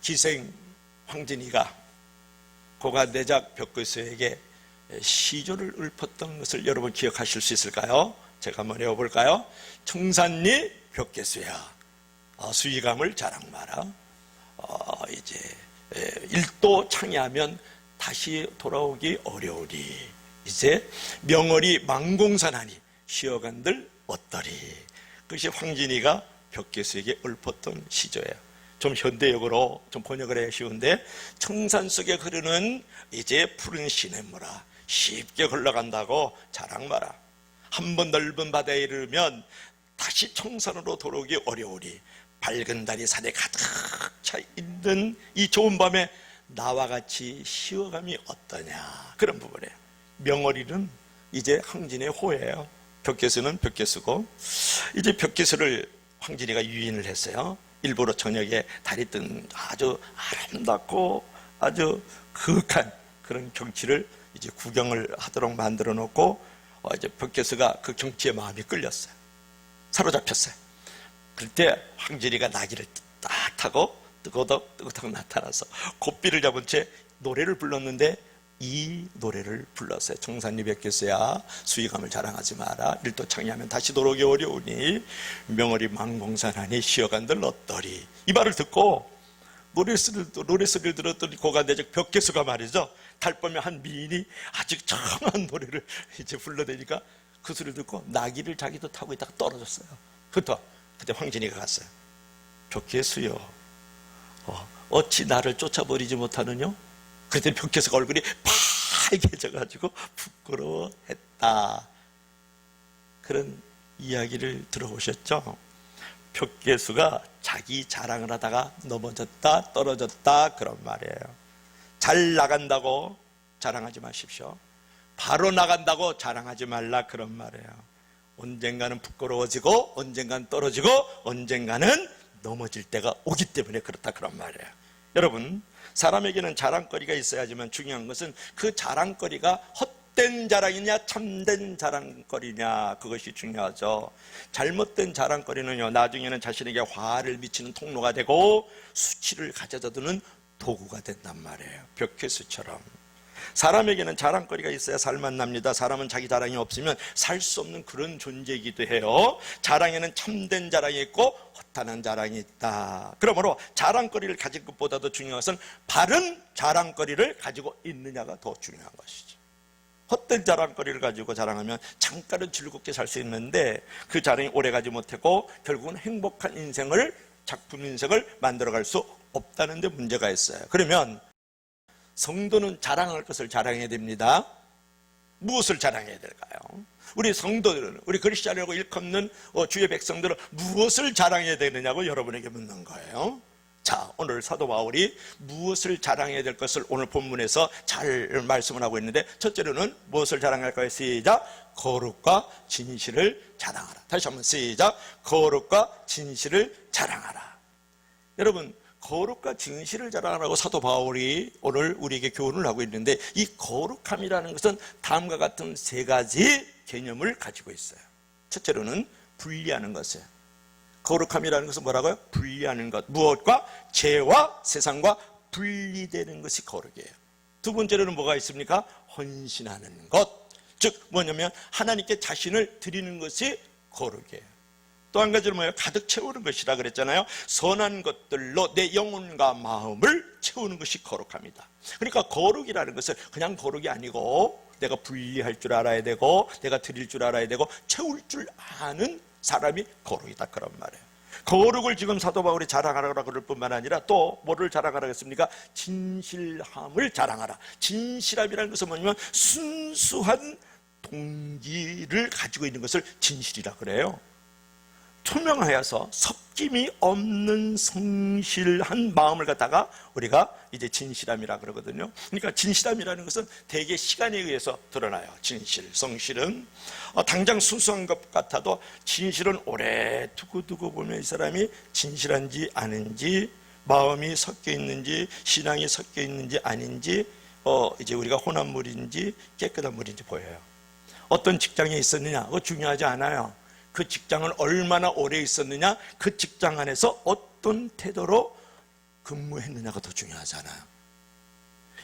기생 황진이가 고관대작 벽교수에게 시조를 읊었던 것을 여러분 기억하실 수 있을까요? 제가 한번 외워볼까요? 청산리 벽교수야, 수의감을 자랑 마라. 이제 일도 창이하면 다시 돌아오기 어려우리. 이제 명월이 망공산하니 쉬어간들 어떠리. 그것이 황진이가 벽교수에게 읊었던 시조예요. 좀 현대역으로 좀 번역을 해야 쉬운데, 청산 속에 흐르는 이제 푸른 시냇물아 쉽게 흘러간다고 자랑 마라. 한 번 넓은 바다에 이르면 다시 청산으로 돌아오기 어려우리. 밝은 달이 산에 가득 차 있는 이 좋은 밤에 나와 같이 쉬어감이 어떠냐, 그런 부분이에요. 명월이는 이제 황진의 호예요. 벽교수는 벽교수고, 이제 벽교수를 황진이가 유인을 했어요. 일부러 저녁에 달이 뜬 아주 아름답고 아주 그윽한 그런 경치를 이제 구경을 하도록 만들어 놓고, 이제 벽교수가 그 경치에 마음이 끌렸어요. 사로잡혔어요. 그때 황진이가 나귀를 딱 타고 뜨거덕 나타나서 고삐를 잡은 채 노래를 불렀는데, 이 노래를 불렀어요. 청산리 벽교수야, 수의감을 자랑하지 마라. 일도 창이하면 다시 돌아오기 어려우니 명월이 망공산하니 쉬어간들 어떠리. 이 말을 듣고 노래소리를 들었더니 고관대적 벽교수가 말이죠, 달밤에 한 미인이 아주 청한 노래를 이제 불러대니까 그 소리를 듣고 나귀를 자기도 타고 있다가 떨어졌어요. 그때 황진이가 갔어요. 벽교수여, 어찌 나를 쫓아버리지 못하느냐? 그때 벽교수가 얼굴이 빨개져가지고 부끄러워했다. 그런 이야기를 들어보셨죠? 벽교수가 자기 자랑을 하다가 넘어졌다 떨어졌다 그런 말이에요. 잘 나간다고 자랑하지 마십시오. 바로 나간다고 자랑하지 말라, 그런 말이에요. 언젠가는 부끄러워지고 언젠가는 떨어지고 언젠가는 넘어질 때가 오기 때문에 그렇다, 그런 말이에요. 여러분, 사람에게는 자랑거리가 있어야지만 중요한 것은 그 자랑거리가 헛된 자랑이냐 참된 자랑거리냐, 그것이 중요하죠. 잘못된 자랑거리는요, 나중에는 자신에게 화를 미치는 통로가 되고 수치를 가져다두는 도구가 된단 말이에요. 벽회수처럼 사람에게는 자랑거리가 있어야 살만 납니다. 사람은 자기 자랑이 없으면 살 수 없는 그런 존재이기도 해요. 자랑에는 참된 자랑이 있고 허탄한 자랑이 있다. 그러므로 자랑거리를 가진 것보다도 중요한 것은 바른 자랑거리를 가지고 있느냐가 더 중요한 것이죠. 헛된 자랑거리를 가지고 자랑하면 잠깐은 즐겁게 살 수 있는데 그 자랑이 오래가지 못하고 결국은 행복한 인생을, 작품 인생을 만들어갈 수 없다는 데 문제가 있어요. 그러면 성도는 자랑할 것을 자랑해야 됩니다. 무엇을 자랑해야 될까요? 우리 성도들은, 우리 그리스도인이라고 일컫는 주의 백성들은 무엇을 자랑해야 되느냐고 여러분에게 묻는 거예요. 자, 오늘 사도 바울이 무엇을 자랑해야 될 것을 오늘 본문에서 잘 말씀을 하고 있는데, 첫째로는 무엇을 자랑할까요? 시작! 거룩과 진실을 자랑하라. 다시 한번 시작! 거룩과 진실을 자랑하라. 여러분, 거룩과 진실을 자랑하라고 사도 바울이 오늘 우리에게 교훈을 하고 있는데, 이 거룩함이라는 것은 다음과 같은 세 가지 개념을 가지고 있어요. 첫째로는 분리하는 것이에요. 거룩함이라는 것은 뭐라고요? 분리하는 것. 무엇과? 죄와 세상과 분리되는 것이 거룩이에요. 두 번째로는 뭐가 있습니까? 헌신하는 것. 즉 뭐냐면 하나님께 자신을 드리는 것이 거룩이에요. 또 한 가지는 뭐예요? 가득 채우는 것이라 그랬잖아요. 선한 것들로 내 영혼과 마음을 채우는 것이 거룩합니다. 그러니까 거룩이라는 것은 그냥 거룩이 아니고 내가 분리할 줄 알아야 되고 내가 드릴 줄 알아야 되고 채울 줄 아는 사람이 거룩이다, 그런 말이에요. 거룩을 지금 사도 바울이 자랑하라고 그럴 뿐만 아니라 또 뭐를 자랑하라고 했습니까? 진실함을 자랑하라. 진실함이라는 것은 뭐냐면 순수한 동기를 가지고 있는 것을 진실이라 그래요. 투명하여서 섞임이 없는 성실한 마음을 갖다가 우리가 이제 진실함이라 그러거든요. 그러니까 진실함이라는 것은 대개 시간에 의해서 드러나요. 진실, 성실은 당장 순수한 것 같아도 진실은 오래 두고 보면 이 사람이 진실한지 아닌지, 마음이 섞여 있는지, 신앙이 섞여 있는지 아닌지, 이제 우리가 혼합 물인지 깨끗한 물인지 보여요. 어떤 직장에 있었느냐, 그거 중요하지 않아요. 그 직장은 얼마나 오래 있었느냐, 그 직장 안에서 어떤 태도로 근무했느냐가 더 중요하잖아요.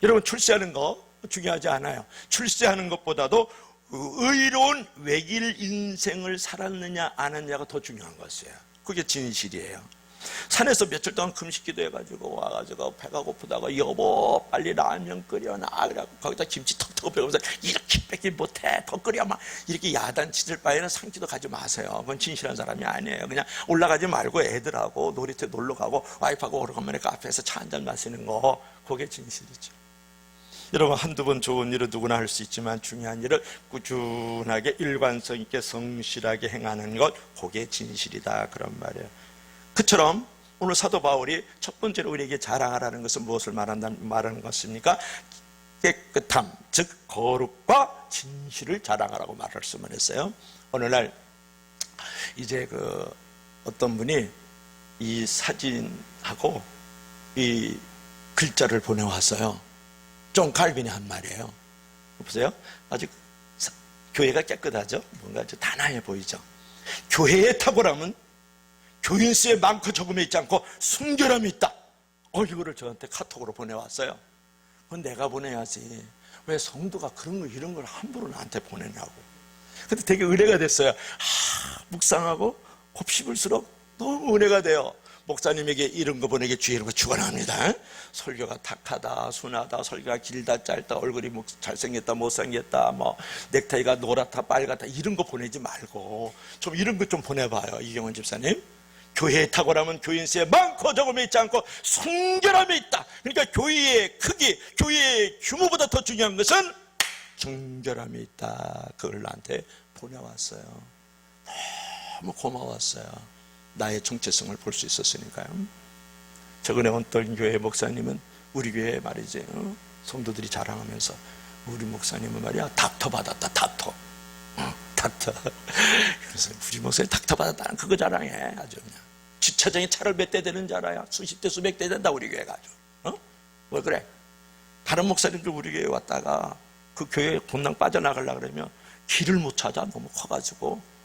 여러분, 출세하는 거 중요하지 않아요. 출세하는 것보다도 의로운 외길 인생을 살았느냐 안 했느냐가 더 중요한 것이에요. 그게 진실이에요. 산에서 며칠 동안 금식기도 해가지고 와가지고 배가 고프다고 여보 빨리 라면 끓여놔. 그래갖고 거기다 김치 턱턱 빼면서 이렇게 뺏기 못해 더 끓여 막 이렇게 야단치질 바에는 상기도 가지 마세요. 그건 진실한 사람이 아니에요. 그냥 올라가지 말고 애들하고 놀이터 놀러 가고 와이프하고 오래간만에 카페에서 차 한잔 마시는 거, 그게 진실이죠. 여러분, 한두 번 좋은 일은 누구나 할 수 있지만 중요한 일을 꾸준하게 일관성 있게 성실하게 행하는 것, 그게 진실이다, 그런 말이에요. 그처럼 오늘 사도 바울이 첫 번째로 우리에게 자랑하라는 것은 무엇을 말하는 것입니까? 깨끗함, 즉 거룩과 진실을 자랑하라고 말씀을 했어요. 오늘날 이제 어떤 분이 이 사진하고 이 글자를 보내왔어요. 좀 칼빈이 한 말이에요. 보세요. 아주 교회가 깨끗하죠? 뭔가 아주 단아해 보이죠? 교회의 탁월함은 교인 수에 많고 적음에 있지 않고 순결함이 있다. 이거를 저한테 카톡으로 보내왔어요. 그건 내가 보내야지. 왜 성도가 그런 거 이런 걸 함부로 나한테 보내냐고. 근데 되게 은혜가 됐어요. 묵상하고 곱씹을수록 너무 은혜가 돼요. 목사님에게 이런 거 보내게 주의 이름으로 축원합니다. 설교가 탁하다, 순하다, 설교가 길다, 짧다, 얼굴이 잘생겼다, 못생겼다, 뭐 넥타이가 노랗다, 빨갛다, 이런 거 보내지 말고 좀 이런 거 좀 보내봐요. 이경원 집사님. 교회의 탁월함은 교인 수에 많고 적음에 있지 않고 순결함에 있다. 그러니까 교회의 크기, 교회의 규모보다 더 중요한 것은 정결함에 있다. 그걸 나한테 보내왔어요. 너무 고마웠어요. 나의 정체성을 볼 수 있었으니까요. 최근에 어떤 교회 목사님은 우리 교회 말이지, 성도들이 자랑하면서 우리 목사님은 말이야 닥터 받았다. 닥터. 그래서 우리 목사님 닥터 받았다는 그거 자랑해. 아주 그냥 주차장에 차를 몇 대 되는 줄 알아요? 수십 대 수백 대 된다 우리 교회가. 아주 왜 그래? 다른 목사님들 우리 교회 왔다가 그 교회 본당 빠져나가려고 그러면 길을 못 찾아. 너무 커가지고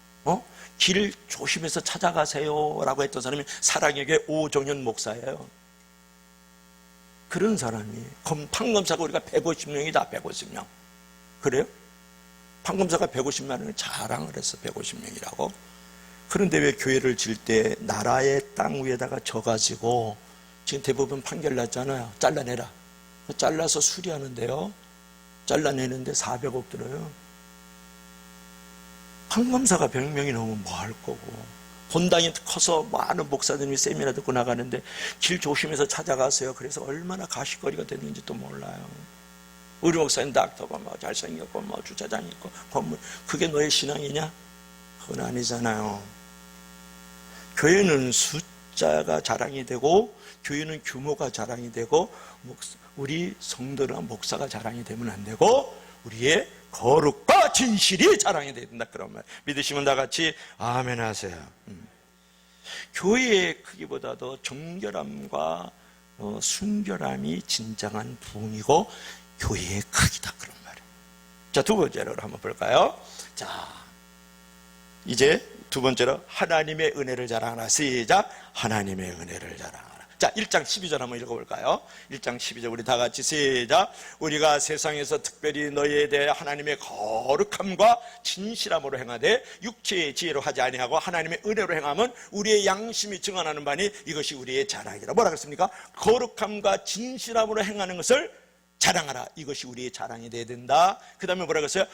길을 조심해서 찾아가세요 라고 했던 사람이 사랑의 교회 오정현 목사예요. 그런 사람이 판검사가 우리가 150명이다. 150명. 그래요? 판검사가 150명을 자랑을 했어. 150명이라고. 그런데 왜 교회를 질 때 나라의 땅 위에다가 져가지고 지금 대부분 판결 났잖아요. 잘라내라. 잘라서 수리하는데요, 잘라내는데 400억 들어요. 판검사가 100명이 넘으면 뭐 할 거고, 본당이 커서 많은 목사들이 세미나 듣고 나가는데 길 조심해서 찾아가세요. 그래서 얼마나 가시거리가 됐는지도 몰라요. 우리 목사님 닥터가 뭐 잘생겼고 뭐 주차장 있고 건물, 그게 너의 신앙이냐? 그건 아니잖아요. 교회는 숫자가 자랑이 되고 교회는 규모가 자랑이 되고 우리 성도나 목사가 자랑이 되면 안 되고 우리의 거룩과 진실이 자랑이 된다, 그런 말. 믿으시면 다 같이 아멘 하세요. 교회의 크기보다도 정결함과 순결함이 진정한 부흥이고 교회의 크기다, 그런 말이에요. 자, 두 번째로 한번 볼까요? 자, 이제 두 번째로 하나님의 은혜를 자랑하라. 시작. 하나님의 은혜를 자랑하라. 자, 1장 12절 한번 읽어볼까요? 1장 12절 우리 다 같이 시작. 우리가 세상에서 특별히 너희에 대해 하나님의 거룩함과 진실함으로 행하되 육체의 지혜로 하지 아니하고 하나님의 은혜로 행하면 우리의 양심이 증언하는 바니 이것이 우리의 자랑이라. 뭐라 그랬습니까? 거룩함과 진실함으로 행하는 것을 자랑하라. 이것이 우리의 자랑이 되어야 된다. 그 다음에 뭐라 그랬어요?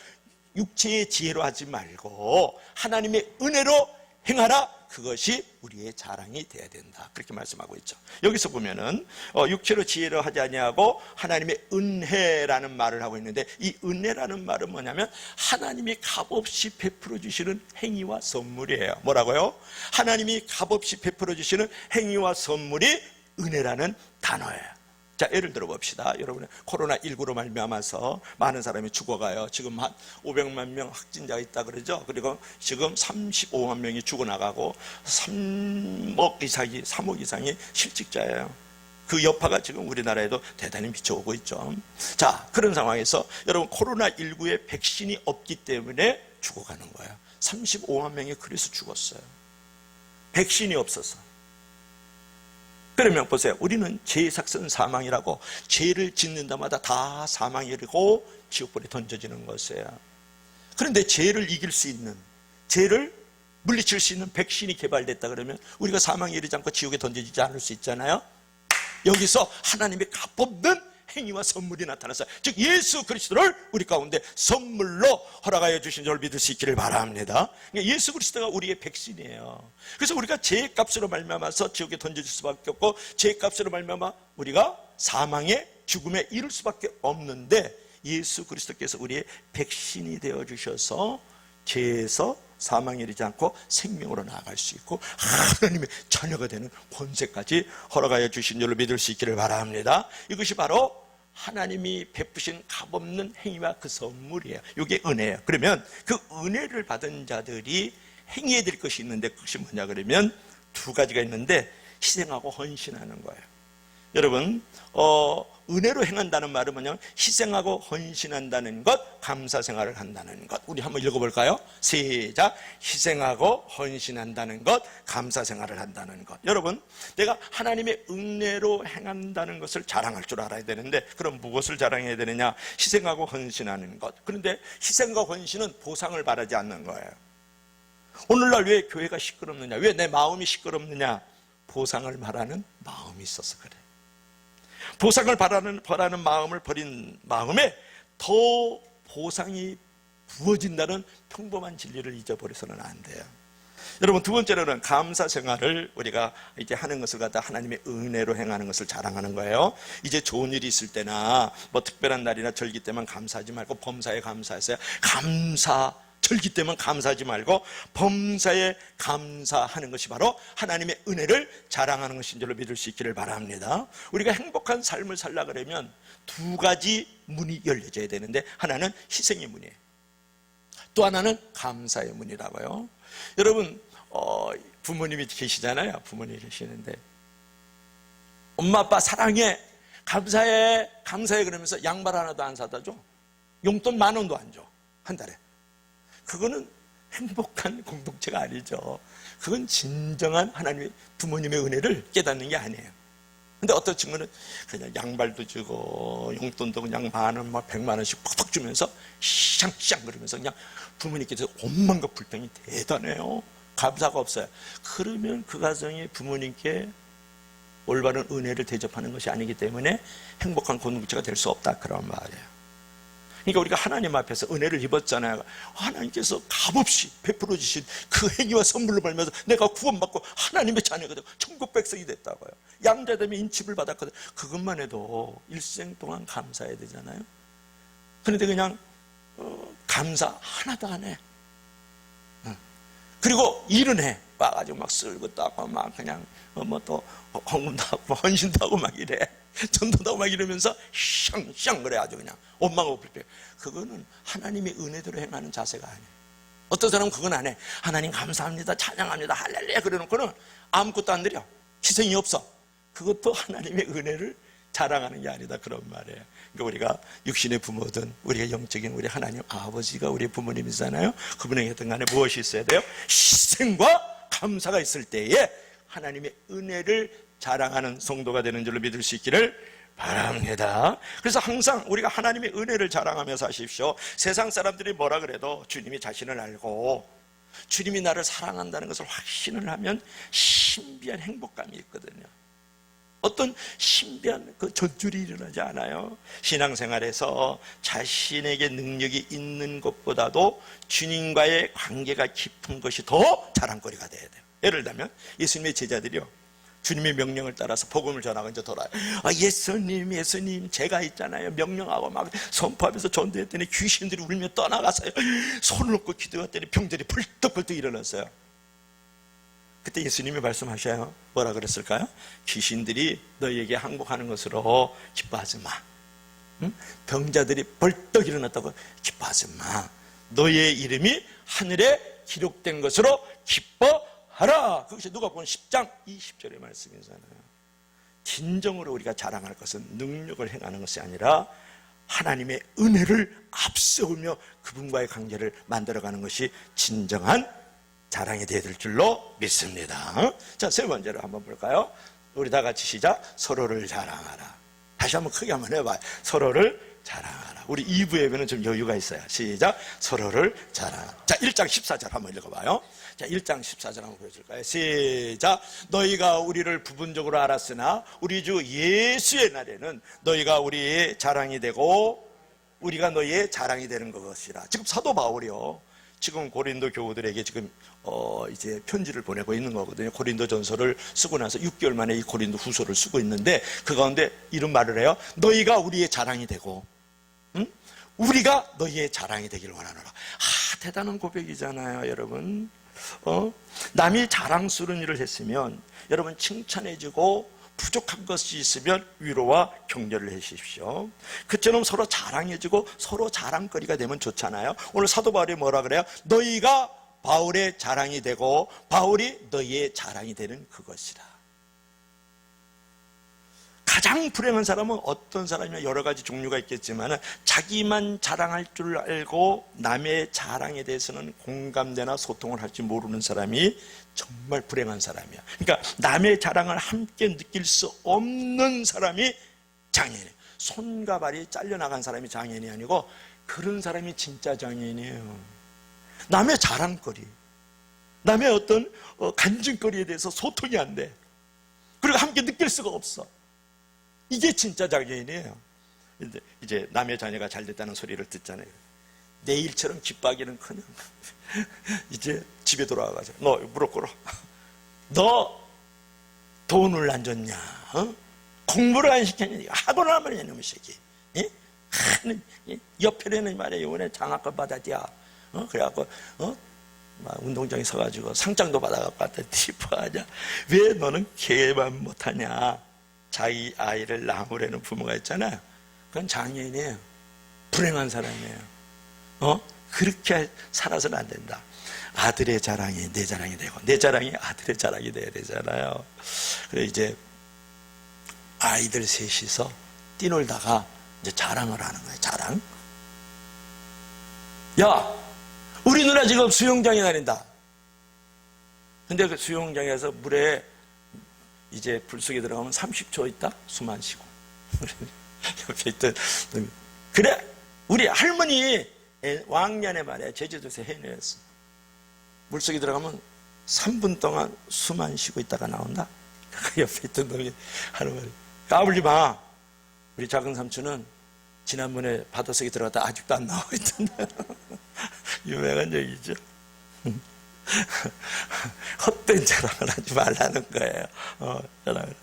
육체의 지혜로 하지 말고 하나님의 은혜로 행하라. 그것이 우리의 자랑이 되어야 된다. 그렇게 말씀하고 있죠. 여기서 보면은 육체로 지혜로 하지 아니하고 하나님의 은혜라는 말을 하고 있는데, 이 은혜라는 말은 뭐냐면 하나님이 값없이 베풀어 주시는 행위와 선물이에요. 뭐라고요? 하나님이 값없이 베풀어 주시는 행위와 선물이 은혜라는 단어예요. 자, 예를 들어 봅시다. 여러분, 코로나19로 말미암아서 많은 사람이 죽어가요. 지금 한 500만 명 확진자가 있다 그러죠. 그리고 지금 35만 명이 죽어나가고 3억 이상이 실직자예요. 그 여파가 지금 우리나라에도 대단히 미쳐오고 있죠. 자, 그런 상황에서 여러분, 코로나19에 백신이 없기 때문에 죽어가는 거예요. 35만 명이 그래서 죽었어요. 백신이 없어서. 그러면 보세요. 우리는 죄의 삭은 사망이라고 죄를 짓는 데마다 다 사망이 이르고 지옥불에 던져지는 것이에요. 그런데 죄를 이길 수 있는, 죄를 물리칠 수 있는 백신이 개발됐다 그러면 우리가 사망에 이르지 않고 지옥에 던져지지 않을 수 있잖아요. 여기서 하나님의 값없는 행위와 선물이 나타났어요. 즉 예수 그리스도를 우리 가운데 선물로 허락하여 주신 줄 믿을 수 있기를 바랍니다. 그러니까 예수 그리스도가 우리의 백신이에요. 그래서 우리가 죄의 값으로 말미암아서 지옥에 던져질 수밖에 없고, 죄의 값으로 말미암아 우리가 사망에, 죽음에 이를 수밖에 없는데, 예수 그리스도께서 우리의 백신이 되어 주셔서 죄에서 사망에 이르지 않고 생명으로 나아갈 수 있고 하나님의 자녀가 되는 권세까지 허락하여 주신 줄로 믿을 수 있기를 바랍니다. 이것이 바로 하나님이 베푸신 값없는 행위와 그 선물이에요. 이게 은혜예요. 그러면 그 은혜를 받은 자들이 행해야 될 것이 있는데, 그것이 뭐냐 그러면 두 가지가 있는데, 희생하고 헌신하는 거예요. 여러분, 은혜로 행한다는 말은 뭐냐면 희생하고 헌신한다는 것, 감사생활을 한다는 것. 우리 한번 읽어볼까요? 시작. 희생하고 헌신한다는 것, 감사생활을 한다는 것. 여러분, 내가 하나님의 은혜로 행한다는 것을 자랑할 줄 알아야 되는데, 그럼 무엇을 자랑해야 되느냐? 희생하고 헌신하는 것. 그런데 희생과 헌신은 보상을 바라지 않는 거예요. 오늘날 왜 교회가 시끄럽느냐? 왜 내 마음이 시끄럽느냐? 보상을 바라는 마음이 있어서 그래. 보상을 바라는 마음을 버린 마음에 더 보상이 부어진다는 평범한 진리를 잊어버려서는 안 돼요. 여러분, 두 번째로는 감사 생활을 우리가 이제 하는 것을 갖다 하나님의 은혜로 행하는 것을 자랑하는 거예요. 이제 좋은 일이 있을 때나 뭐 특별한 날이나 절기 때만 감사하지 말고 범사에 감사하세요. 절기 때만 감사하지 말고 범사에 감사하는 것이 바로 하나님의 은혜를 자랑하는 것인 줄로 믿을 수 있기를 바랍니다. 우리가 행복한 삶을 살라 그러면 두 가지 문이 열려져야 되는데, 하나는 희생의 문이에요. 또 하나는 감사의 문이라고요. 여러분, 부모님이 계시잖아요. 부모님이 계시는데 엄마 아빠 사랑해, 감사해 그러면서 양말 하나도 안 사다 줘. 용돈 10,000원도 안 줘, 한 달에. 그거는 행복한 공동체가 아니죠. 그건 진정한 하나님의 부모님의 은혜를 깨닫는 게 아니에요. 근데 어떤 친구는 그냥 양발도 주고 용돈도 그냥 10,000원, 100,000원씩 팍팍 주면서 샹샹 그러면서 그냥 부모님께서 원망과 불평이 대단해요. 감사가 없어요. 그러면 그 가정이 부모님께 올바른 은혜를 대접하는 것이 아니기 때문에 행복한 공동체가 될 수 없다, 그런 말이에요. 그러니까 우리가 하나님 앞에서 은혜를 입었잖아요. 하나님께서 값없이 베풀어 주신 그 행위와 선물로 말미암아서 내가 구원받고 하나님의 자녀가 되고 천국 백성이 됐다고요. 양자됨의 인칩을 받았거든. 그것만 해도 일생 동안 감사해야 되잖아요. 그런데 그냥 감사 하나도 안 해. 그리고 일은 해. 와가지고 막 쓸고 닦고 막 그냥 뭐 또 헌금도 하고 헌신도 하고 막 이래. 전도도 하고 막 이러면서 샹샹 그래. 아주 그냥 원망하고 불평. 그거는 하나님의 은혜대로 행하는 자세가 아니에요. 어떤 사람은 그건 안 해. 하나님 감사합니다, 찬양합니다, 할렐루야 그래놓고는 아무것도 안 드려. 희생이 없어. 그것도 하나님의 은혜를 자랑하는 게 아니다, 그런 말이에요. 그러니까 우리가 육신의 부모든 우리가 영적인 우리 하나님 아버지가 우리 부모님이잖아요. 그분에게 어떤 간에 무엇이 있어야 돼요? 희생과 감사가 있을 때에 하나님의 은혜를 자랑하는 성도가 되는 줄로 믿을 수 있기를 바랍니다. 그래서 항상 우리가 하나님의 은혜를 자랑하며 사십시오. 세상 사람들이 뭐라 그래도 주님이 자신을 알고 주님이 나를 사랑한다는 것을 확신을 하면 신비한 행복감이 있거든요. 어떤 신비한 그 전율이 일어나지 않아요. 신앙생활에서 자신에게 능력이 있는 것보다도 주님과의 관계가 깊은 것이 더 자랑거리가 돼야 돼요. 예를 들면 예수님의 제자들이요, 주님의 명령을 따라서 복음을 전하고 이제 돌아요. 예수님 제가 있잖아요, 명령하고 막 선포하면서 전도했더니 귀신들이 울며 떠나가서요, 손을 놓고 기도했더니 병들이 벌떡벌떡 일어났어요. 그때 예수님이 말씀하셔요. 뭐라 그랬을까요? 귀신들이 너희에게 항복하는 것으로 기뻐하지 마. 병자들이 벌떡 일어났다고 기뻐하지 마. 너희의 이름이 하늘에 기록된 것으로 기뻐하라. 그것이 누가복음 10장 20절의 말씀이잖아요. 진정으로 우리가 자랑할 것은 능력을 행하는 것이 아니라 하나님의 은혜를 앞세우며 그분과의 관계를 만들어가는 것이 진정한 자랑이 되어야 될 줄로 믿습니다. 자, 세 번째로 한번 볼까요? 우리 다 같이 시작. 서로를 자랑하라. 다시 한번 크게 한번 해봐요. 서로를 자랑하라. 우리 2부 예배는 좀 여유가 있어요. 시작. 서로를 자랑하라. 자, 1장 14절 한번 읽어봐요. 자, 1장 14절 한번 보여줄까요? 시작. 너희가 우리를 부분적으로 알았으나 우리 주 예수의 날에는 너희가 우리의 자랑이 되고 우리가 너희의 자랑이 되는 것이라. 지금 사도 바울이요, 지금 고린도 교우들에게 지금 이제 편지를 보내고 있는 거거든요. 고린도 전서를 쓰고 나서 6개월 만에 이 고린도 후서를 쓰고 있는데, 그 가운데 이런 말을 해요. 너희가 우리의 자랑이 되고, 응? 우리가 너희의 자랑이 되기를 원하노라. 대단한 고백이잖아요, 여러분. 남이 자랑스러운 일을 했으면 여러분 칭찬해주고, 부족한 것이 있으면 위로와 격려를 해주십시오. 그처럼 서로 자랑해주고 서로 자랑거리가 되면 좋잖아요. 오늘 사도 바울이 뭐라 그래요? 너희가 바울의 자랑이 되고 바울이 너희의 자랑이 되는 그것이라. 가장 불행한 사람은 어떤 사람이냐, 여러 가지 종류가 있겠지만 자기만 자랑할 줄 알고 남의 자랑에 대해서는 공감대나 소통을 할 줄 모르는 사람이 정말 불행한 사람이야. 그러니까 남의 자랑을 함께 느낄 수 없는 사람이 장애인이에요. 손과 발이 잘려나간 사람이 장애인이 아니고 그런 사람이 진짜 장애인이에요. 남의 자랑거리, 남의 어떤 간증거리에 대해서 소통이 안 돼. 그리고 함께 느낄 수가 없어. 이게 진짜 장애인이에요. 이제 남의 자녀가 잘 됐다는 소리를 듣잖아요. 내일처럼 기뻐하기는커녕 이제 집에 돌아와가지고 너 무릎 꿇어. 너 돈을 안 줬냐? 공부를 안 시켰냐? 학원을 안 보냈냐, 놈의 새끼. 옆에는 말이야, 이번에 장학금 받았디야. 그래갖고 운동장에 서가지고 상장도 받아갖고 왔다. 티프하냐? 왜 너는 개만 못하냐? 자기 아이를 나무라는 부모가 있잖아요. 그건 장애인이에요. 불행한 사람이에요. 그렇게 살아서는 안 된다. 아들의 자랑이 내 자랑이 되고 내 자랑이 아들의 자랑이 돼야 되잖아요. 그래 이제 아이들 셋이서 뛰놀다가 이제 자랑을 하는 거예요. 자랑. 야, 우리 누나 지금 수영장에 다닌다. 근데 그 수영장에서 물에 이제 불 속에 들어가면 30초 있다 숨 안 쉬고. 옆에 있던 그래 우리 할머니 왕년에 말이야 제주도에서 해내였어. 물속에 들어가면 3분 동안 숨 안 쉬고 있다가 나온다. 그 옆에 있던 놈이 하는 말이, 까불지 마. 우리 작은 삼촌은 지난번에 바닷속에 들어갔다 아직도 안 나오고 있던데. 유명한 얘기죠. 헛된 자랑을 하지 말라는 거예요. 자랑을.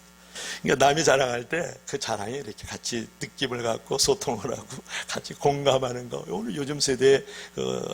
그러니까 남이 자랑할 때 그 자랑에 이렇게 같이 느낌을 갖고 소통을 하고 같이 공감하는 거. 오늘 요즘 세대의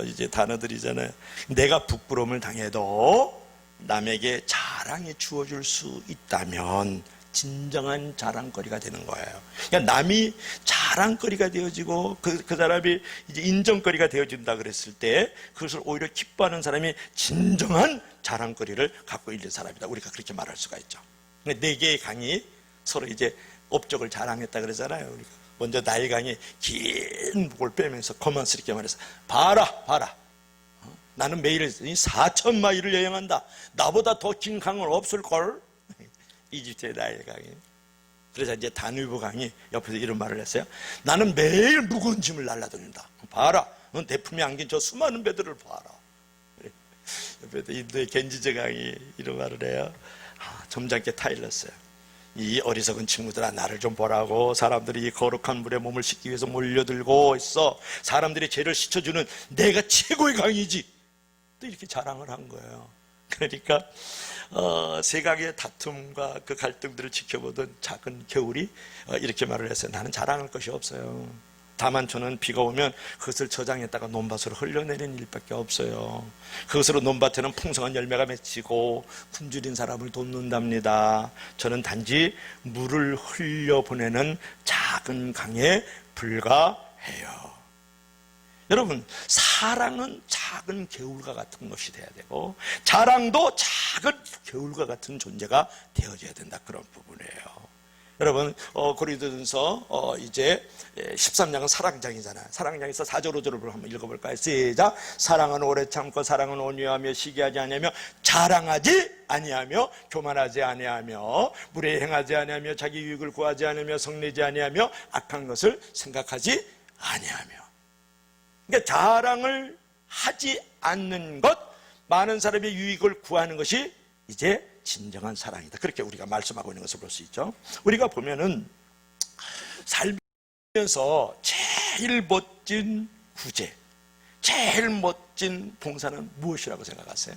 이제 단어들이잖아요. 내가 부끄러움을 당해도 남에게 자랑이 주어질 수 있다면 진정한 자랑거리가 되는 거예요. 그러니까 남이 자랑거리가 되어지고 그 사람이 이제 인정거리가 되어진다 그랬을 때 그것을 오히려 기뻐하는 사람이 진정한 자랑거리를 갖고 있는 사람이다. 우리가 그렇게 말할 수가 있죠. 네 개의 강이 서로 이제 업적을 자랑했다 그러잖아요. 우리가 먼저 나일강이 긴 목을 빼면서 거만스럽게 말해서 봐라 나는 매일 4,000마일을 여행한다. 나보다 더 긴 강은 없을걸. 이집트의 나일강이. 그래서 이제 다누브 강이 옆에서 이런 말을 했어요. 나는 매일 무거운 짐을 날라다닌다. 봐라, 넌 내 품에 안긴 저 수많은 배들을 봐라. 옆에서 인도의 겐지제 강이 이런 말을 해요. 점잖게 타일렀어요. 이 어리석은 친구들아, 나를 좀 보라고. 사람들이 이 거룩한 물에 몸을 씻기 위해서 몰려들고 있어. 사람들이 죄를 씻어주는 내가 최고의 강이지. 또 이렇게 자랑을 한 거예요. 그러니까 세강의 다툼과 그 갈등들을 지켜보던 작은 겨울이 이렇게 말을 했어요. 나는 자랑할 것이 없어요. 다만 저는 비가 오면 그것을 저장했다가 논밭으로 흘려내리는 일밖에 없어요. 그것으로 논밭에는 풍성한 열매가 맺히고 굶주린 사람을 돕는답니다. 저는 단지 물을 흘려보내는 작은 강에 불과해요. 여러분, 사랑은 작은 개울과 같은 것이 돼야 되고 자랑도 작은 개울과 같은 존재가 되어져야 된다. 그런 부분이에요. 여러분 고린도전서 이제 13장은 사랑장이잖아요. 사랑장에서 4절 5절을 한번 읽어볼까요? 시작. 사랑은 오래 참고 사랑은 온유하며 시기하지 아니하며 자랑하지 아니하며 교만하지 아니하며 무례 행하지 아니하며 자기 유익을 구하지 아니하며 성내지 아니하며 악한 것을 생각하지 아니하며. 그러니까 자랑을 하지 않는 것, 많은 사람의 유익을 구하는 것이 이제 진정한 사랑이다. 그렇게 우리가 말씀하고 있는 것을 볼 수 있죠. 우리가 보면은 살면서 제일 멋진 구제, 제일 멋진 봉사는 무엇이라고 생각하세요?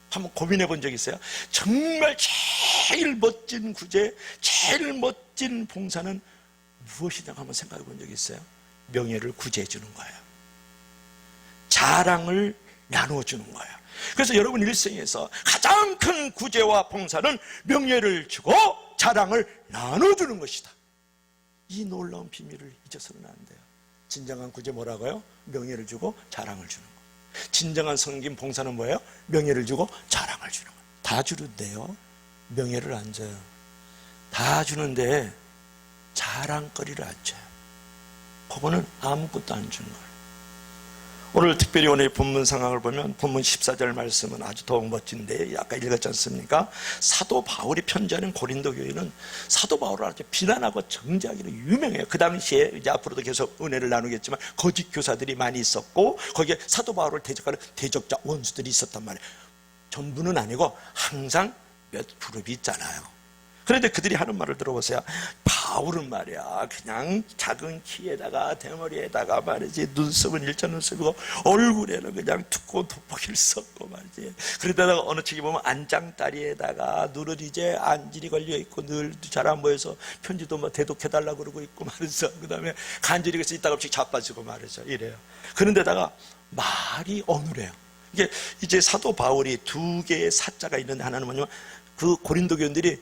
한번 고민해 본 적 있어요? 정말 제일 멋진 구제, 제일 멋진 봉사는 무엇이냐고 한번 생각해 본 적 있어요? 명예를 구제해 주는 거예요. 자랑을 나누어 주는 거예요. 그래서 여러분 일생에서 가장 큰 구제와 봉사는 명예를 주고 자랑을 나눠주는 것이다. 이 놀라운 비밀을 잊어서는 안 돼요. 진정한 구제 뭐라고요? 명예를 주고 자랑을 주는 거예요. 진정한 섬김 봉사는 뭐예요? 명예를 주고 자랑을 주는 거예요. 다 주는데요, 명예를 안 줘요. 다 주는데 자랑거리를 안 줘요. 그거는 아무것도 안 주는 거예요. 오늘 특별히 오늘 본문 상황을 보면 본문 14절 말씀은 아주 더욱 멋진데, 아까 읽었지 않습니까? 사도 바울이 편지하는 고린도 교회는 사도 바울을 아주 비난하고 정죄하기로 유명해요. 그 당시에 이제 앞으로도 계속 은혜를 나누겠지만 거짓 교사들이 많이 있었고 거기에 사도 바울을 대적하는 대적자 원수들이 있었단 말이에요. 전부는 아니고 항상 몇 그룹이 있잖아요. 그런데 그들이 하는 말을 들어보세요. 바울은 말이야 그냥 작은 키에다가 대머리에다가 말이지 눈썹은 일자 눈썹이고 얼굴에는 그냥 두꺼운 돋보기를 썼고 말이지, 그러다가 어느 책에 보면 안장다리에다가 눈은 이제 안질이 걸려있고 늘 잘 안 보여서 편지도 뭐 대독해달라고 그러고 있고 말이죠. 그 다음에 간질이 그래서 이따가 없이 자빠지고 말이죠. 이래요. 그런데다가 말이 어눌해요. 이게 이제 사도 바울이 두 개의 사자가 있는데, 하나는 뭐냐면 그 고린도 교인들이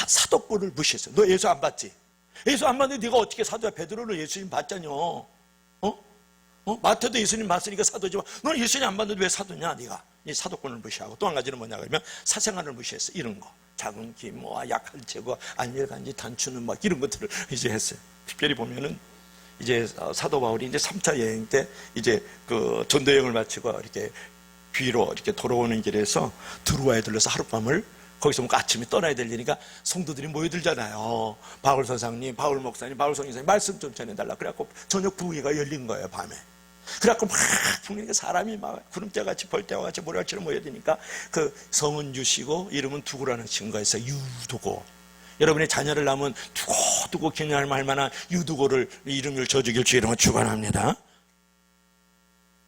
사도권을 무시했어요. 너 예수 안 봤지? 예수 안 봤는데 네가 어떻게 사도야? 베드로는 예수님 봤잖여. 마태도 예수님 봤으니까 사도지만 너는 예수님 안 봤는데 왜 사도냐? 네가 이 사도권을 무시하고, 또 한 가지는 뭐냐 그러면 사생활을 무시했어. 이런 거, 작은 키, 뭐 약한 제거, 안일간지 단추는 막 이런 것들을 이제 했어요. 특별히 보면은 이제 사도 바울이 이제 3차 여행 때 이제 그 전도 여행을 마치고 이렇게 뒤로 이렇게 돌아오는 길에서 드루아에 들러서 하룻밤을 거기서 뭐 아침에 떠나야 될 일이니까 성도들이 모여들잖아요. 바울 선생님, 바울 목사님, 바울 성인사님 말씀 좀 전해달라. 그래갖고 저녁 부흥회가 열린 거예요, 밤에. 그래갖고 막 부흥회가 사람이 막 구름대같이 벌떼와 같이 모래같이 모여드니까 그 성은 유시고 이름은 두고라는 친구가 있어요. 유두고. 여러분의 자녀를 낳으면 두고 기념할 만한 유두고를 이름을 져주길 주의 이름으로 축원합니다.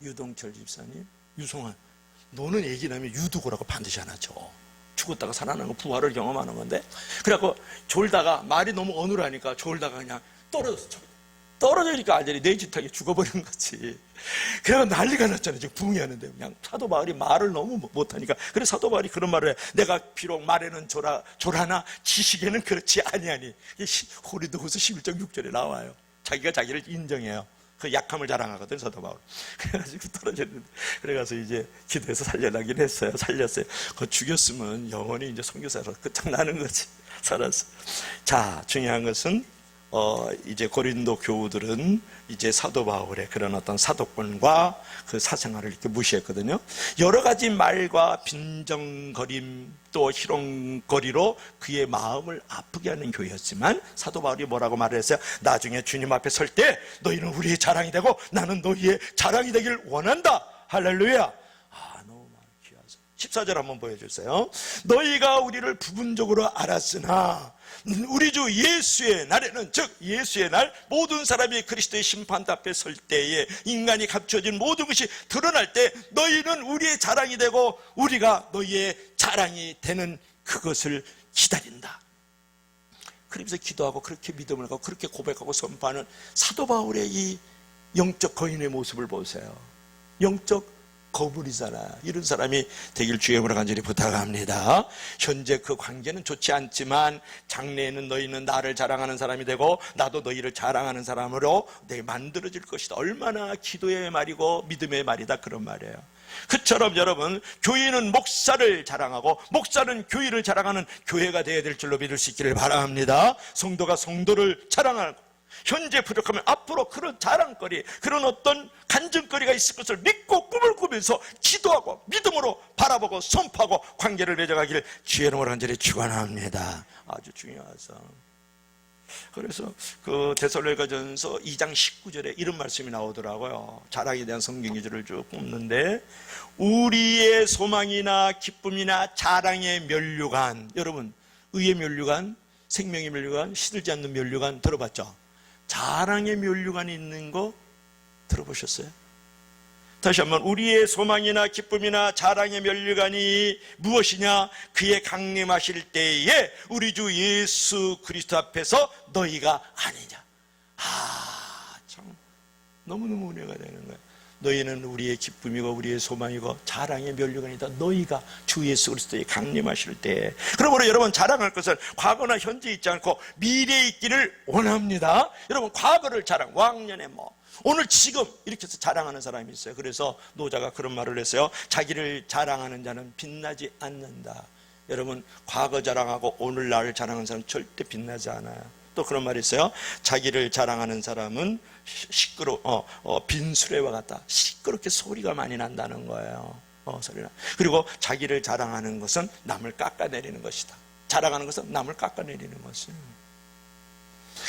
유동철 집사님, 유송환, 너는 애기 낳으면 유두고라고 반드시 하나 줘. 죽었다가 살아나는 거, 부활을 경험하는 건데, 그래갖고 졸다가 말이 너무 어눌하니까 졸다가 그냥 떨어지니까 완전히 내짓하게 죽어버린 거지. 그래서 난리가 났잖아요. 지금 부흥회하는데 그냥 사도 바울이 말을 너무 못하니까. 그래서 사도 바울이 그런 말을 해. 내가 비록 말에는 졸하나 지식에는 그렇지 아니하니. 고린도후서 11장 6절에 나와요. 자기가 자기를 인정해요. 그 약함을 자랑하거든, 사도 바울. 그래가지고 떨어졌는데, 그래가서 이제 기도해서 살려나긴 했어요. 살렸어요. 그거 죽였으면 영원히 이제 선교사로 끝장나는 거지. 살았어. 자, 중요한 것은 이제 고린도 교우들은 이제 사도 바울의 그런 어떤 사도권과 그 사생활을 이렇게 무시했거든요. 여러 가지 말과 빈정거림 또 희롱거리로 그의 마음을 아프게 하는 교회였지만, 사도 바울이 뭐라고 말을 했어요? 나중에 주님 앞에 설 때 너희는 우리의 자랑이 되고 나는 너희의 자랑이 되길 원한다. 할렐루야. 너무 귀하죠. 14절 한번 보여주세요. 너희가 우리를 부분적으로 알았으나 우리 주 예수의 날에는, 즉 예수의 날, 모든 사람이 그리스도의 심판대 앞에 설 때에 인간이 갖춰진 모든 것이 드러날 때 너희는 우리의 자랑이 되고 우리가 너희의 자랑이 되는 그것을 기다린다. 그러면서 기도하고 그렇게 믿음을 갖고 그렇게 고백하고 선포하는 사도 바울의 이 영적 거인의 모습을 보세요. 영적 거물이잖아. 이런 사람이 되길 주의 이름으로 간절히 부탁합니다. 현재 그 관계는 좋지 않지만 장래에는 너희는 나를 자랑하는 사람이 되고 나도 너희를 자랑하는 사람으로 내가 만들어질 것이다. 얼마나 기도의 말이고 믿음의 말이다, 그런 말이에요. 그처럼 여러분, 교회는 목사를 자랑하고 목사는 교회를 자랑하는 교회가 되어야 될 줄로 믿을 수 있기를 바랍니다. 성도가 성도를 자랑하고 현재 부족하면 앞으로 그런 자랑거리, 그런 어떤 간증거리가 있을 것을 믿고 꿈을 꾸면서 기도하고 믿음으로 바라보고 선포하고 관계를 맺어가기를 주의 이름으로 간절히 축원합니다. 아주 중요하죠. 그래서 그 데살로니가전서 2장 19절에 이런 말씀이 나오더라고요. 자랑에 대한 성경 기절을 쭉 뽑는데, 우리의 소망이나 기쁨이나 자랑의 면류관, 여러분 의의 면류관, 생명의 면류관, 시들지 않는 면류관 들어봤죠? 자랑의 면류관이 있는 거 들어보셨어요? 다시 한번, 우리의 소망이나 기쁨이나 자랑의 면류관이 무엇이냐? 그의 강림하실 때에 우리 주 예수 그리스도 앞에서 너희가 아니냐. 참 너무너무 은혜가 되는 거예요. 너희는 우리의 기쁨이고 우리의 소망이고 자랑의 면류관이다. 너희가 주 예수 그리스도의 강림하실 때에. 그러므로 여러분, 자랑할 것은 과거나 현재 있지 않고 미래에 있기를 원합니다. 여러분, 과거를 자랑, 왕년에 오늘 지금 이렇게 해서 자랑하는 사람이 있어요. 그래서 노자가 그런 말을 했어요. 자기를 자랑하는 자는 빛나지 않는다. 여러분, 과거 자랑하고 오늘날을 자랑하는 사람은 절대 빛나지 않아요. 또 그런 말이 있어요. 자기를 자랑하는 사람은 빈수레와 같다. 시끄럽게 소리가 많이 난다는 거예요. 소리나. 그리고 자기를 자랑하는 것은 남을 깎아내리는 것이다. 자랑하는 것은 남을 깎아내리는 것이에요.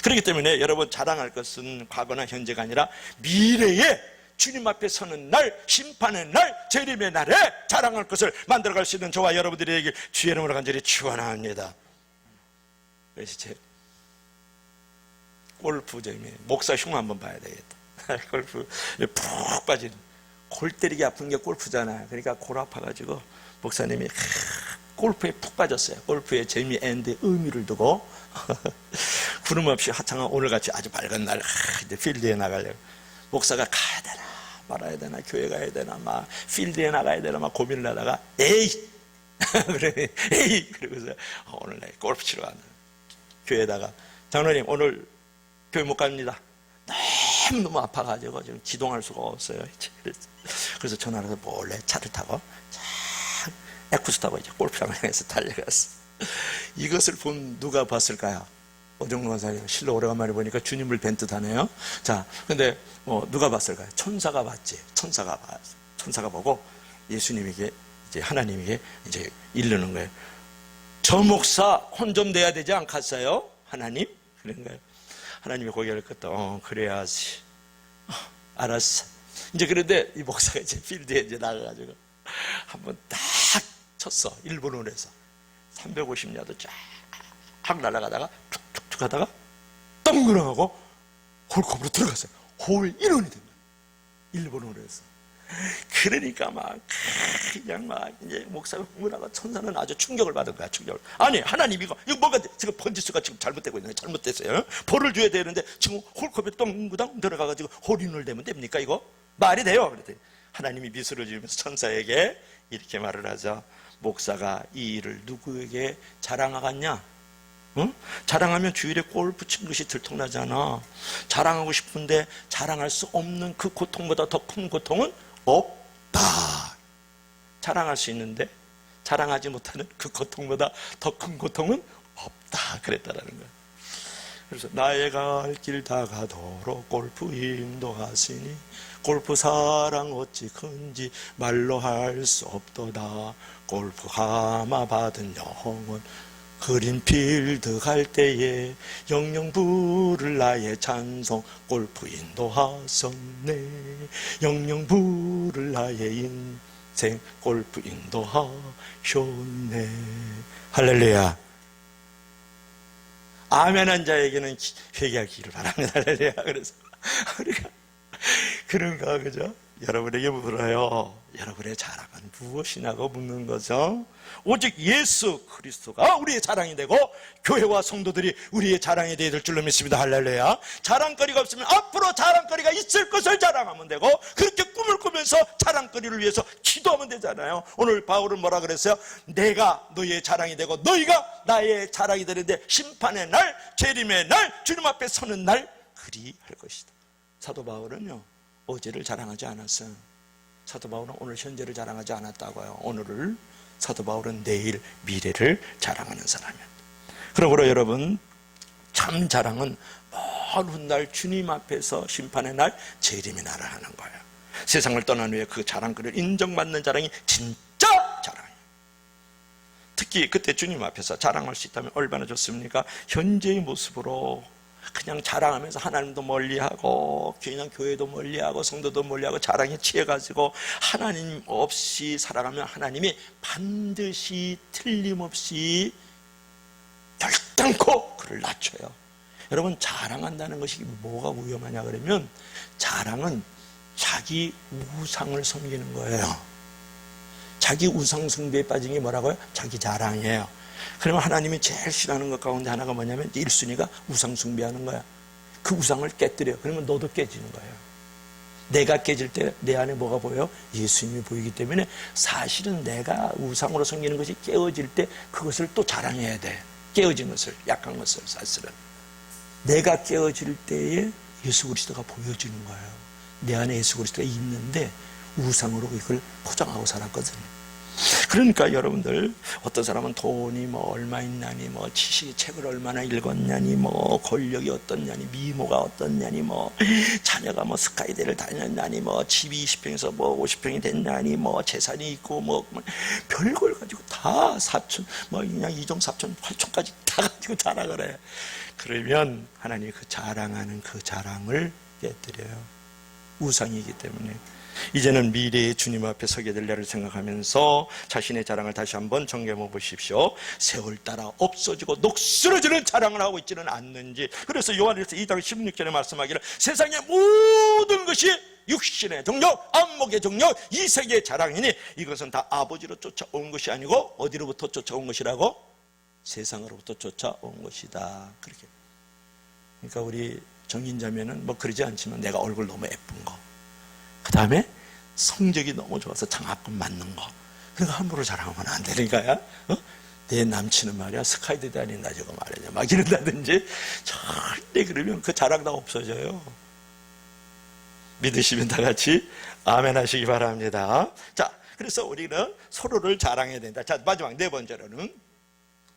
그렇기 때문에 여러분, 자랑할 것은 과거나 현재가 아니라 미래에 주님 앞에 서는 날, 심판의 날, 재림의 날에 자랑할 것을 만들어갈 수 있는 저와 여러분들이 되길 주의 이름으로 간절히 축원합니다. 그래서 제 골프장에 목사 흉 한번 봐야 되겠다. 골프 푹 빠진, 골 때리기 아픈 게 골프잖아요. 그러니까 골 아파가지고 목사님이 골프에 푹 빠졌어요. 골프의 재미, 엔드, 의미를 두고 구름 없이 화창한 오늘같이 아주 밝은 날 이제 필드에 나가려고, 목사가 가야 되나 말아야 되나, 교회 가야 되나, 막 필드에 나가야 되나 막 고민을 하다가 에이 그래, 에이 그러고서 오늘 내 골프 치러 간다. 교회에다가, 장로님 오늘 교회 못 갑니다. 너무 아파가지고 지금 기동할 수가 없어요. 그래서 전화를 해서 몰래 차를 타고 쫙 에쿠스 타고 이제 골프장을 향해서 달려갔어. 이것을 본 누가 봤을까요? 오정로 권사님, 실로 오래간만에 보니까 주님을 뵌 듯하네요. 자, 근데 누가 봤을까요? 천사가 봤지. 천사가 보고 예수님에게, 이제 하나님에게 이제 이르는 거예요. 저 목사 혼 좀 내야 되지 않겠어요? 하나님? 그런 거예요. 하나님이 고개를 끄덕, 그래야지. 알았어. 이제 그런데 이 목사가 이제 필드에 이제 나가가지고 한번 딱 쳤어. 일본 홀에서 350야드 쫙 날아가다가 툭툭툭 하다가 덩그러하고 홀컵으로 들어갔어요. 홀 1원이 된 거예요. 일본 홀에서. 그러니까 그냥 이제 목사가 흥분하고 천사는 아주 충격을 받은 거야. 충격을. 아니, 하나님 이거 뭔가 지금 번지수가 지금 잘못되고 있는 거예요. 잘못됐어요. 벌을 줘야 되는데 지금 홀컵에 덩그덩 들어가가지고 홀인을 내면 됩니까? 이거 말이 돼요? 그랬더니 하나님이 미소를 지으면서 천사에게 이렇게 말을 하죠. 목사가 이 일을 누구에게 자랑하겠냐? 응? 자랑하면 주일에 골프 친 것이 들통나잖아. 자랑하고 싶은데 자랑할 수 없는 그 고통보다 더 큰 고통은 없다. 자랑할 수 있는데 자랑하지 못하는 그 고통보다 더 큰 고통은 없다. 그랬다라는 거예요. 그래서 나의 갈 길 다 가도록 골프 인도하시니 골프 사랑 어찌 큰지 말로 할 수 없도다. 골프 감화 받은 영혼 그린필드 갈 때에 영영 부를 나의 찬송 골프 인도하셨네. 영영 부를 나의 인생 골프 인도하셨네. 할렐루야. 아멘한 자에게는 회개하기를 바랍니다. 할렐루야. 그래서 우리가 그런가, 그죠? 여러분에게 물어요. 여러분의 자랑은 무엇이냐고 묻는 거죠. 오직 예수 그리스도가 우리의 자랑이 되고 교회와 성도들이 우리의 자랑이 되어야 될 줄로 믿습니다. 할렐루야. 자랑거리가 없으면 앞으로 자랑거리가 있을 것을 자랑하면 되고, 그렇게 꿈을 꾸면서 자랑거리를 위해서 기도하면 되잖아요. 오늘 바울은 뭐라 그랬어요? 내가 너희의 자랑이 되고 너희가 나의 자랑이 되는데 심판의 날, 재림의 날, 주님 앞에 서는 날 그리할 것이다. 사도 바울은요, 어제를 자랑하지 않았어요. 사도 바울은 오늘 현재를 자랑하지 않았다고요. 오늘을, 사도 바울은 내일 미래를 자랑하는 사람이에요. 그러므로 여러분, 참 자랑은 먼 훗날 주님 앞에서 심판의 날, 재림의 날을 하는 거예요. 세상을 떠난 후에 그 자랑거리를 인정받는 자랑이 진짜 자랑이에요. 특히 그때 주님 앞에서 자랑할 수 있다면 얼마나 좋습니까? 현재의 모습으로 그냥 자랑하면서 하나님도 멀리하고 그냥 교회도 멀리하고 성도도 멀리하고 자랑에 취해가지고 하나님 없이 살아가면 하나님이 반드시 틀림없이 결단코 그를 낮춰요. 여러분, 자랑한다는 것이 뭐가 위험하냐 그러면, 자랑은 자기 우상을 섬기는 거예요. 자기 우상 숭배에 빠진 게 뭐라고요? 자기 자랑이에요. 그러면 하나님이 제일 싫어하는 것 가운데 하나가 뭐냐면 1순위가 우상 숭배하는 거야. 그 우상을 깨뜨려. 그러면 너도 깨지는 거예요. 내가 깨질 때 내 안에 뭐가 보여요? 예수님이 보이기 때문에 사실은 내가 우상으로 섬기는 것이 깨어질 때 그것을 또 자랑해야 돼. 깨어진 것을, 약한 것을. 사실은 내가 깨어질 때에 예수 그리스도가 보여지는 거예요. 내 안에 예수 그리스도가 있는데 우상으로 이걸 포장하고 살았거든요. 그러니까 여러분들, 어떤 사람은 돈이 뭐 얼마 있냐니, 뭐 지식이 책을 얼마나 읽었냐니, 뭐 권력이 어떻냐니, 미모가 어떻냐니, 뭐 자녀가 뭐 스카이대를 다녔냐니, 뭐 집이 20평에서 뭐 50평이 됐냐니, 뭐 재산이 있고, 뭐 별걸 가지고 다 사촌, 뭐 그냥 이종 사촌, 팔촌까지 다 가지고 자랑을 해. 그러면 하나님이 그 자랑하는 그 자랑을 깨뜨려요. 우상이기 때문에. 이제는 미래의 주님 앞에 서게 될 날을 생각하면서 자신의 자랑을 다시 한번 점검해 보십시오. 세월 따라 없어지고 녹슬어지는 자랑을 하고 있지는 않는지. 그래서 요한일서 2장 16절에 말씀하기를, 세상의 모든 것이 육신의 정력, 안목의 정력, 이 세계의 자랑이니 이것은 다 아버지로 쫓아온 것이 아니고 어디로부터 쫓아온 것이라고? 세상으로부터 쫓아온 것이다. 그렇게. 그러니까 우리 정인자매는 뭐 그러지 않지만, 내가 얼굴 너무 예쁜 거, 그 다음에 성적이 너무 좋아서 장학금 맞는 거, 그러니까 함부로 자랑하면 안 되는 거야. 내 남친은 말이야 스카이드 다닌다 저거 말이야 막 이런다든지, 절대 그러면 그 자랑 다 없어져요. 믿으시면 다 같이 아멘 하시기 바랍니다. 자, 그래서 우리는 서로를 자랑해야 된다. 자, 마지막 네 번째로는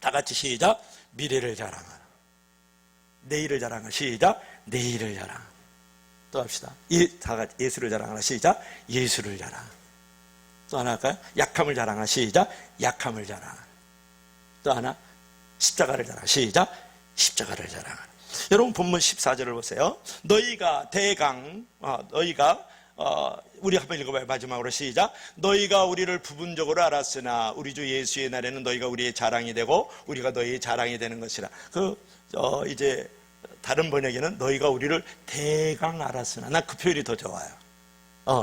다 같이 시작. 미래를 자랑하라. 내일을 자랑하라. 시작. 내일을 자랑하라. 또 합시다. 다 같이 예수를 자랑하라. 시작. 예수를 자랑. 또 하나 할까요? 약함을 자랑하라. 시작. 약함을 자랑하라. 또 하나, 십자가를 자랑하라. 시작. 십자가를 자랑하라. 여러분, 본문 14절을 보세요. 너희가 대강, 우리 한번 읽어봐요. 마지막으로 시작. 너희가 우리를 부분적으로 알았으나 우리 주 예수의 날에는 너희가 우리의 자랑이 되고 우리가 너희의 자랑이 되는 것이라. 이제 다른 번역에는 너희가 우리를 대강 알았으나, 나 그 표현이 더 좋아요.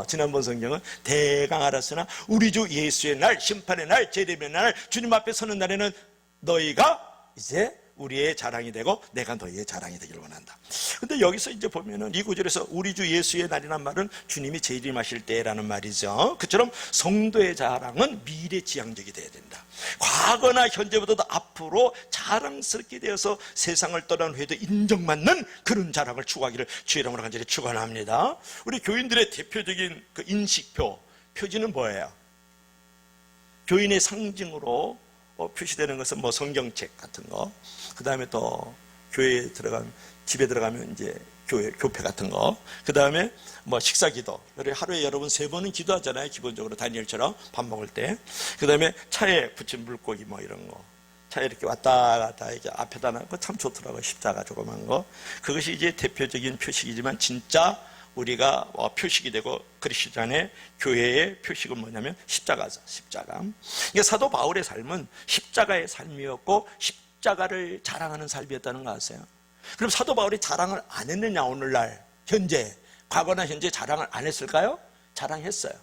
지난번 성경은 대강 알았으나 우리 주 예수의 날, 심판의 날, 재림의 날, 주님 앞에 서는 날에는 너희가 이제 우리의 자랑이 되고 내가 너희의 자랑이 되기를 원한다. 근데 여기서 이제 보면은 이 구절에서 우리 주 예수의 날이란 말은 주님이 재림하실 때라는 말이죠. 그처럼 성도의 자랑은 미래지향적이 돼야 된다. 과거나 현재보다도 앞으로 자랑스럽게 되어서 세상을 떠난 후에도 인정받는 그런 자랑을 추구하기를 주의 이름으로 간절히 축원합니다. 우리 교인들의 대표적인 그 인식표, 표지는 뭐예요? 교인의 상징으로 표시되는 것은 뭐 성경책 같은 거, 그 다음에 또 교회에 들어가면, 집에 들어가면 이제 교패 같은 거, 그 다음에 뭐 식사기도, 하루에 여러분 3번은 기도하잖아요. 기본적으로 다니엘처럼 밥 먹을 때. 그 다음에 차에 붙인 물고기 뭐 이런 거, 차에 이렇게 왔다 갔다 이제 앞에다 놔고 참 좋더라고요. 십자가 조그만 거. 그것이 이제 대표적인 표식이지만 진짜 우리가 표식이 되고 그리스도인의 교회의 표식은 뭐냐면 십자가죠. 십자가. 그러니까 사도 바울의 삶은 십자가의 삶이었고 십자가를 자랑하는 삶이었다는 거 아세요? 그럼 사도 바울이 자랑을 안 했느냐? 오늘날 현재, 과거나 현재 자랑을 안 했을까요? 자랑했어요.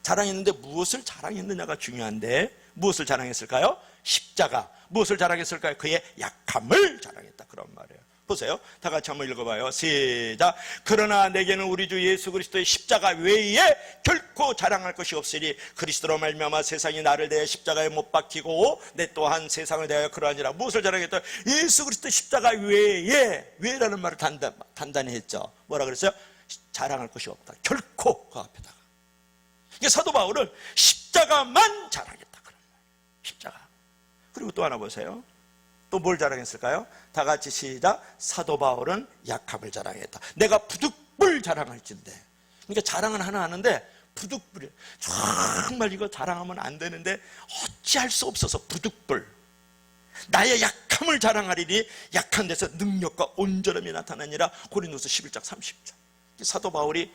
자랑했는데 무엇을 자랑했느냐가 중요한데, 무엇을 자랑했을까요? 십자가. 무엇을 자랑했을까요? 그의 약함을 자랑했다, 그런 말이에요. 보세요. 다 같이 한번 읽어봐요. 시작. 그러나 내게는 우리 주 예수 그리스도의 십자가 외에 결코 자랑할 것이 없으니 그리스도로 말미암아 세상이 나를 대하여 십자가에 못 박히고 내 또한 세상을 대하여 그러하니라. 무엇을 자랑했다? 예수 그리스도 십자가 외라는 말을 단단히 했죠. 뭐라 그랬어요? 자랑할 것이 없다. 결코 그 앞에다가. 이게 사도 바울은 십자가만 자랑했다, 그런 말이에요. 십자가. 그리고 또 하나 보세요. 또 뭘 자랑했을까요? 다 같이 시작. 사도 바울은 약함을 자랑했다. 내가 부득불 자랑할진대. 그러니까 자랑은 하나 하는데 부득불이에요. 정말 이거 자랑하면 안 되는데 어찌할 수 없어서 부득불. 나의 약함을 자랑하리니 약한 데서 능력과 온전함이 나타나니라. 고린도서 11장 30절. 사도 바울이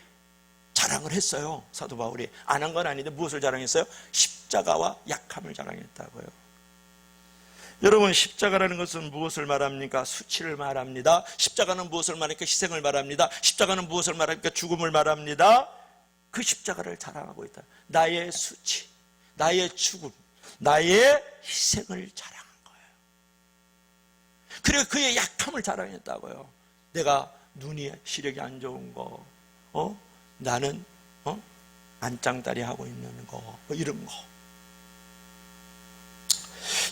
자랑을 했어요. 사도 바울이 안 한 건 아닌데 무엇을 자랑했어요? 십자가와 약함을 자랑했다고요. 여러분, 십자가라는 것은 무엇을 말합니까? 수치를 말합니다. 십자가는 무엇을 말합니까? 희생을 말합니다. 십자가는 무엇을 말합니까? 죽음을 말합니다. 그 십자가를 자랑하고 있다. 나의 수치, 나의 죽음, 나의 희생을 자랑한 거예요. 그리고 그의 약함을 자랑했다고요. 내가 눈이 시력이 안 좋은 거, 나는 안짱다리 하고 있는 거, 이런 거.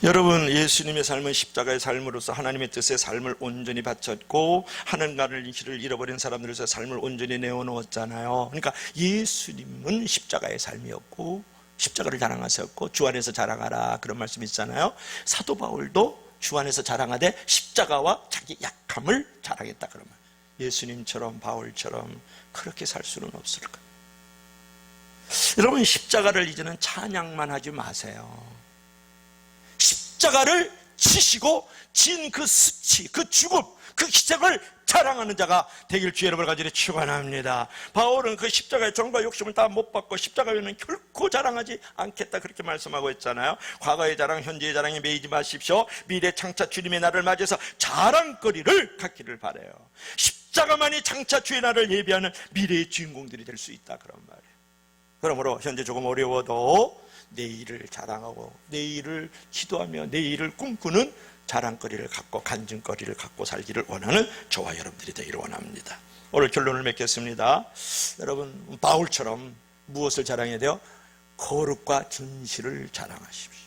여러분, 예수님의 삶은 십자가의 삶으로서 하나님의 뜻의 삶을 온전히 바쳤고 하나님과의 길을 잃어버린 사람들에서 삶을 온전히 내어놓았잖아요. 그러니까 예수님은 십자가의 삶이었고 십자가를 자랑하셨고 주 안에서 자랑하라, 그런 말씀이 있잖아요. 사도 바울도 주 안에서 자랑하되 십자가와 자기 약함을 자랑했다, 그러면 예수님처럼 바울처럼 그렇게 살 수는 없을 거예요. 여러분, 십자가를 이제는 찬양만 하지 마세요. 십자가를 치시고 진 그 수치, 그 죽음, 그 희생을 자랑하는 자가 되길 주의 이름을 가지려 축원합니다. 바울은 그 십자가의 정과 욕심을 다 못 받고 십자가 외에는 결코 자랑하지 않겠다, 그렇게 말씀하고 있잖아요. 과거의 자랑, 현재의 자랑에 매이지 마십시오. 미래 장차 주님의 날을 맞이해서 자랑거리를 갖기를 바라요. 십자가만이 장차 주의 날을 예비하는 미래의 주인공들이 될 수 있다, 그런 말이에요. 그러므로 현재 조금 어려워도 내일을 자랑하고 내일을 기도하며 내일을 꿈꾸는 자랑거리를 갖고 간증거리를 갖고 살기를 원하는 저와 여러분들이 되기를 원합니다. 오늘 결론을 맺겠습니다. 여러분, 바울처럼 무엇을 자랑해야 돼요? 거룩과 진실을 자랑하십시오.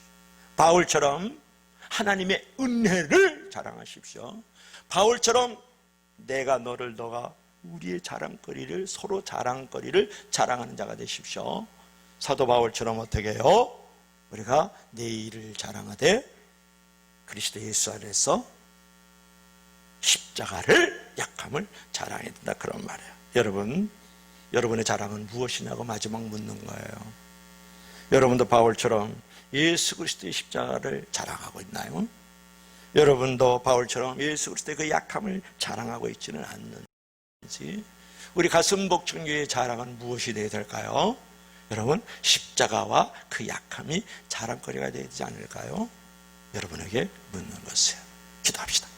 바울처럼 하나님의 은혜를 자랑하십시오. 바울처럼 너가 우리의 자랑거리를, 서로 자랑거리를 자랑하는 자가 되십시오. 사도 바울처럼 어떻게 해요? 우리가 내일을 자랑하되 그리스도 예수 안에서 십자가를, 약함을 자랑해야 된다, 그런 말이에요. 여러분의 자랑은 무엇이냐고 마지막 묻는 거예요. 여러분도 바울처럼 예수 그리스도의 십자가를 자랑하고 있나요? 여러분도 바울처럼 예수 그리스도의 그 약함을 자랑하고 있지는 않는지? 우리 가슴복천교회의 자랑은 무엇이 되어야 될까요? 여러분, 십자가와 그 약함이 자랑거리가 되지 않을까요? 여러분에게 묻는 것이에요. 기도합시다.